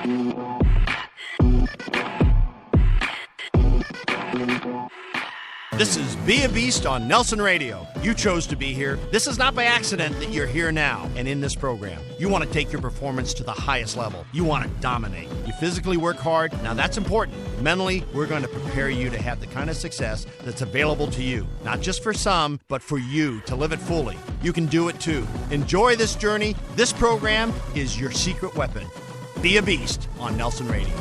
This is Be a Beast on Nelson Radio. You chose to be here. This is not by accident that you're here now and in this program. You want to take your performance to the highest level. You want to dominate. You physically work hard. Now that's important. Mentally, we're going to prepare you to have the kind of success that's available to you. Not just for some, but for you to live it fully. You can do it too. Enjoy this journey. This program is your secret weapon. Be a Beast on Nelson Radio.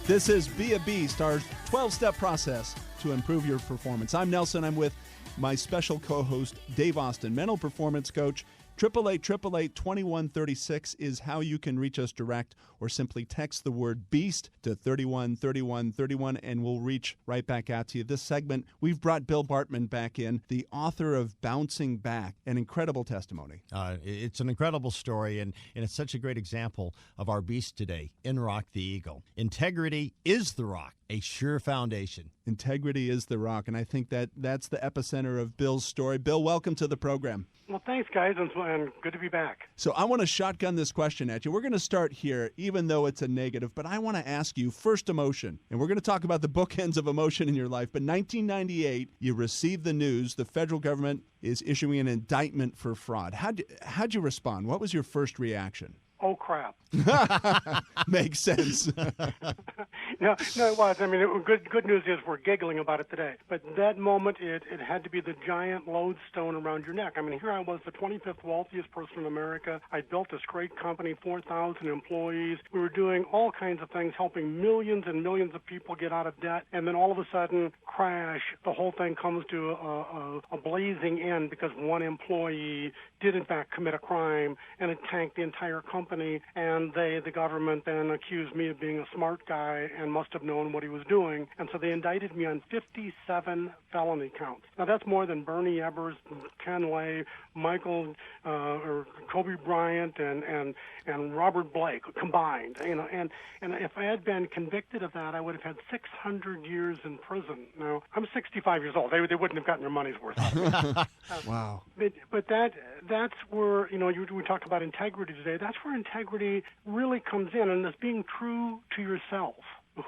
This is Be a Beast, our 12-step process to improve your performance. I'm Nelson. I'm with my special co-host, Dave Austin, mental performance coach. 888-888-2136 is how you can reach us direct, or simply text the word BEAST to 313131, and we'll reach right back out to you. This segment, we've brought Bill Bartmann back in, the author of Bouncing Back, an incredible testimony. It's an incredible story, and it's such a great example of our beast today, in Rock the Eagle. Integrity is the rock, a sure foundation. Integrity is the rock, and I think that's the epicenter of Bill's story. Bill, welcome to the program. Well, thanks, guys, and good to be back. So I want to shotgun this question at you. We're going to start here, even though it's a negative, but I want to ask you, first emotion, and we're going to talk about the bookends of emotion in your life, but 1998, you received the news the federal government is issuing an indictment for fraud. How'd you respond? What was your first reaction? Oh, crap. Makes sense. No, it was. I mean, good news is we're giggling about it today. But that moment, it had to be the giant lodestone around your neck. I mean, here I was, the 25th wealthiest person in America. I built this great company, 4,000 employees. We were doing all kinds of things, helping millions and millions of people get out of debt. And then all of a sudden, crash, the whole thing comes to a blazing end because one employee did, in fact, commit a crime, and it tanked the entire company. And the government then accused me of being a smart guy and must have known what he was doing. And so they indicted me on 57 felony counts. Now, that's more than Bernie Ebbers, Ken Lay, Michael or Kobe Bryant, and Robert Blake combined. You know, and if I had been convicted of that, I would have had 600 years in prison. Now, I'm 65 years old. They wouldn't have gotten their money's worth out of it. Wow. But that's where, we talk about integrity today. That's where integrity really comes in, and it's being true to yourself.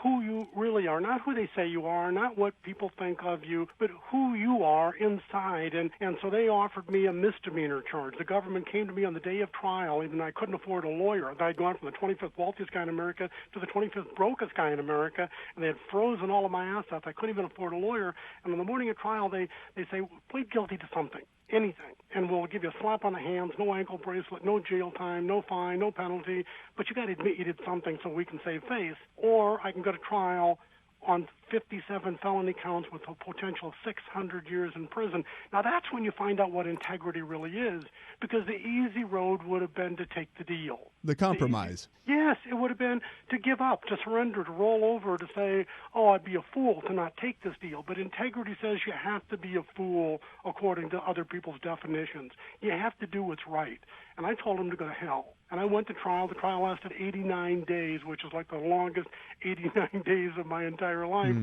Who you really are, not who they say you are, not what people think of you, but who you are inside. And so they offered me a misdemeanor charge. The government came to me on the day of trial, even though I couldn't afford a lawyer. I'd gone from the 25th wealthiest guy in America to the 25th brokest guy in America, and they had frozen all of my assets. I couldn't even afford a lawyer. And on the morning of trial, they say, plead guilty to something. Anything, and we'll give you a slap on the hands, no ankle bracelet, no jail time, no fine, no penalty, but you got to admit you did something so we can save face, or I can go to trial on 57 felony counts with a potential 600 years in prison. Now, that's when you find out what integrity really is, because the easy road would have been to take the deal. The compromise. Yes, it would have been to give up, to surrender, to roll over, to say, oh, I'd be a fool to not take this deal. But integrity says you have to be a fool according to other people's definitions. You have to do what's right. And I told him to go to hell. And I went to trial. The trial lasted 89 days, which is like the longest 89 days of my entire life.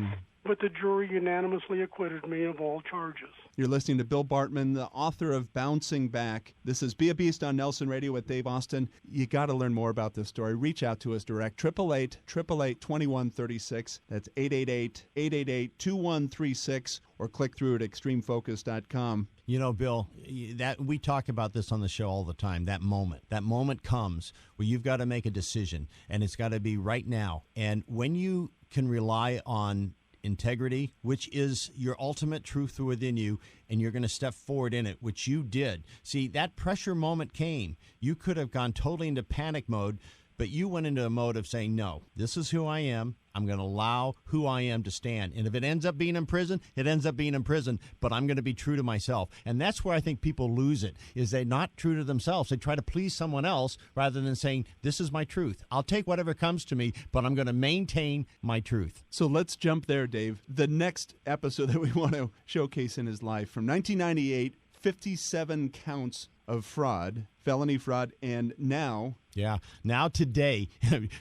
But the jury unanimously acquitted me of all charges. You're listening to Bill Bartmann, the author of Bouncing Back. This is Be a Beast on Nelson Radio with Dave Austin. You got to learn more about this story. Reach out to us direct. 888-888-2136. That's 888-888-2136. Or click through at extremefocus.com. You know, Bill, that we talk about this on the show all the time. That moment comes where you've got to make a decision, and it's got to be right now. And when you can rely on integrity, which is your ultimate truth within you, and you're going to step forward in it, which you did. See, that pressure moment came. You could have gone totally into panic mode, but you went into a mode of saying, no, this is who I am. I'm going to allow who I am to stand. And if it ends up being in prison, it ends up being in prison, but I'm going to be true to myself. And that's where I think people lose it, is they're not true to themselves. They try to please someone else rather than saying, this is my truth. I'll take whatever comes to me, but I'm going to maintain my truth. So let's jump there, Dave. The next episode that we want to showcase in his life, from 1998, 57 counts of fraud, felony fraud, and now... Yeah, now today,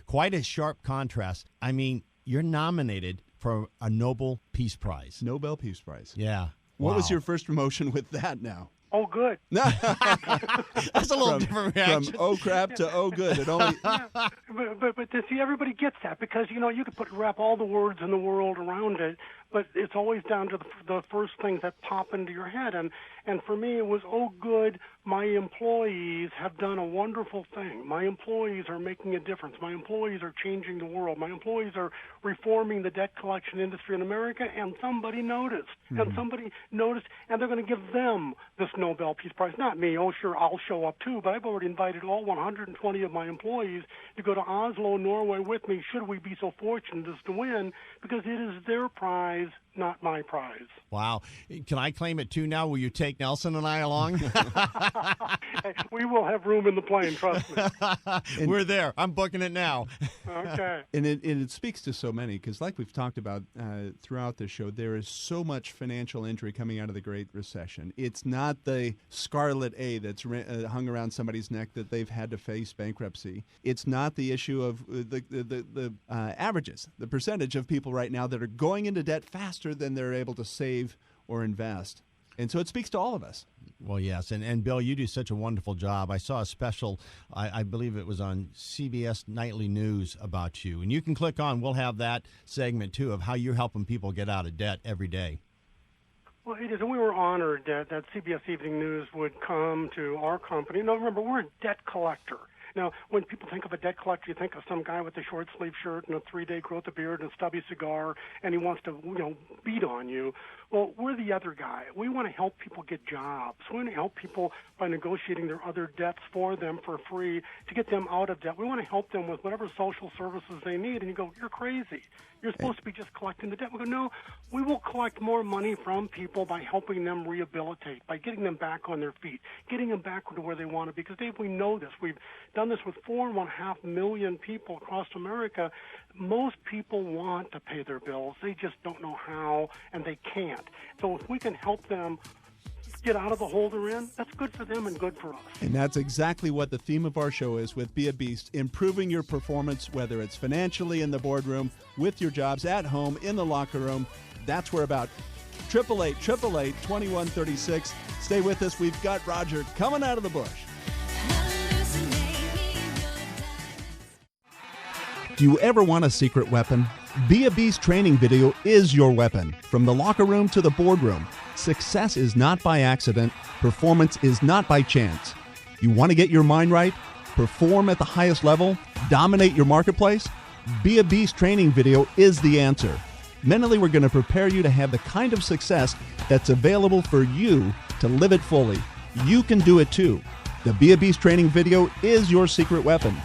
quite a sharp contrast. I mean, you're nominated for a Nobel Peace Prize. Nobel Peace Prize. Yeah. What was your first emotion with that now? Oh, good. That's a little different reaction. From oh crap to oh good. It only Yeah, but see, everybody gets that because you could wrap all the words in the world around it, but it's always down to the first things that pop into your head. And for me, it was, oh, good, my employees have done a wonderful thing. My employees are making a difference. My employees are changing the world. My employees are reforming the debt collection industry in America, and somebody noticed. And somebody noticed, and they're going to give them this Nobel Peace Prize. Not me. Oh, sure, I'll show up too, but I've already invited all 120 of my employees to go to Oslo, Norway with me, should we be so fortunate as to win, because it is their prize, not my prize. Wow. Can I claim it too now? Will you take Nelson and I along? Hey, we will have room in the plane, trust me. We're there. I'm booking it now. Okay. And it speaks to so many, because like we've talked about throughout the show, there is so much financial injury coming out of the Great Recession. It's not the scarlet A that's hung around somebody's neck that they've had to face bankruptcy. It's not the issue of the averages, the percentage of people right now that are going into debt faster than they're able to save or invest. And so it speaks to all of us. Well, yes. And Bill, you do such a wonderful job. I saw a special, I believe it was on CBS Nightly News about you. And you can click on, we'll have that segment, too, of how you're helping people get out of debt every day. Well, it is, and we were honored that CBS Evening News would come to our company. Now, remember, we're a debt collector. Now, when people think of a debt collector, you think of some guy with a short sleeve shirt and a 3-day growth of beard and a stubby cigar, and he wants to, beat on you. Well, we're the other guy. We want to help people get jobs. We want to help people by negotiating their other debts for them for free to get them out of debt. We want to help them with whatever social services they need. And you go, you're crazy. You're supposed to be just collecting the debt. We go, no, we will collect more money from people by helping them rehabilitate, by getting them back on their feet, getting them back to where they want to be. Because, Dave, we know this. We've done this with 4.5 million people across America. Most people want to pay their bills. They just don't know how, and they can't. So if we can help them get out of the hole they're in, that's good for them and good for us. And that's exactly what the theme of our show is with Be a Beast, improving your performance, whether it's financially in the boardroom, with your jobs, at home, in the locker room. That's what we're about. 888-888-2136. Stay with us. We've got Roger coming out of the bush. Do you ever want a secret weapon? Be a Beast training video is your weapon. From the locker room to the boardroom, success is not by accident. Performance is not by chance. You want to get your mind right? Perform at the highest level? Dominate your marketplace? Be a Beast training video is the answer. Mentally, we're going to prepare you to have the kind of success that's available for you to live it fully. You can do it too. The Be a Beast training video is your secret weapon.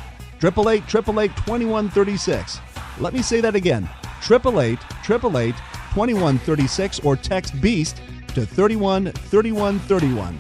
888-888-2136. Let me say that again. 888-888-2136 or text BEAST to 313131.